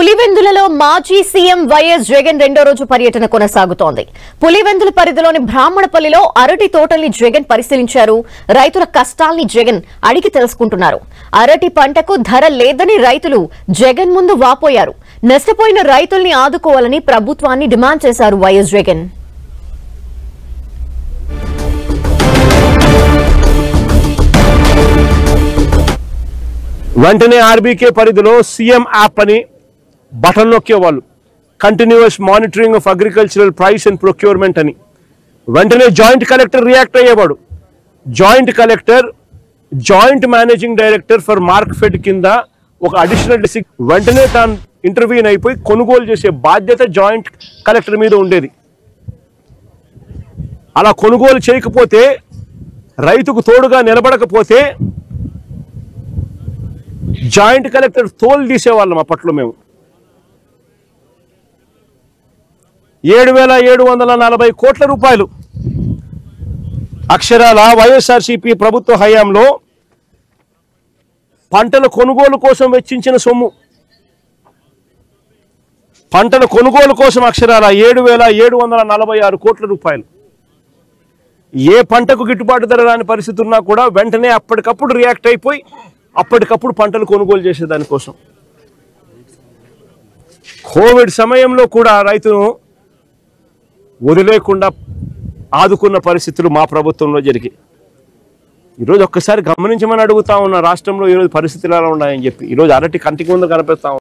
పులివెందులలో మాజీ CM YS Jagan రెండో రోజు పర్యటన కొనసాగుతోంది. పులివెందుల పరిధిలోని బ్రాహ్మణపల్లిలో అరటి తోటల్ని జగన్ పరిశీలించారు. రైతుల కష్టాల్ని జగన్ అడిగి తెలుసుకుంటున్నారు. అరటి పంటకు ధర లేదని రైతులు జగన్ ముందు వాపోయారు. నష్టపోయిన రైతుల్ని ఆదుకోవాలని ప్రభుత్వాన్ని డిమాండ్ చేశారు వైఎస్ జగన్. వెంటనే ఆర్బీకే పరిధిలో సీఎం యాప్ అని బటన్ నొక్కేవాళ్ళు. Continuous monitoring of agricultural price and procurement అని వెంటనే జాయింట్ కలెక్టర్ రియాక్ట్ అయ్యేవాడు. Joint collector joint managing director for Markfed కింద ఒక అడిషనల్ వెంటనే తాను ఇంటర్వ్యూన్ అయిపోయి కొనుగోలు చేసే బాధ్యత జాయింట్ కలెక్టర్ మీద ఉండేది. అలా కొనుగోలు చేయకపోతే, రైతుకు తోడుగా నిలబడకపోతే జాయింట్ కలెక్టర్ తోలు తీసేవాళ్ళం. అప్పట్లో మేము 7,740 కోట్ల రూపాయలు అక్షరాల వైఎస్ఆర్సీపీ ప్రభుత్వ హయాంలో పంటల కొనుగోలు కోసం వెచ్చించిన సొమ్ము. పంటల కొనుగోలు కోసం అక్షరాల 7,746 కోట్ల రూపాయలు. ఏ పంటకు గిట్టుబాటు ధర రాని పరిస్థితి ఉన్నా కూడా వెంటనే అప్పటికప్పుడు రియాక్ట్ అయిపోయి అప్పటికప్పుడు పంటలు కొనుగోలు చేసేదానికోసం. కోవిడ్ సమయంలో కూడా రైతును వదిలేకుండా ఆదుకున్న పరిస్థితులు మా ప్రభుత్వంలో జరిగాయి. ఈరోజు ఒక్కసారి గమనించమని అడుగుతా ఉన్న రాష్ట్రంలో ఈరోజు పరిస్థితులు ఎలా ఉన్నాయని చెప్పి. ఈరోజు అరటి కంటికి ముందు కనిపిస్తా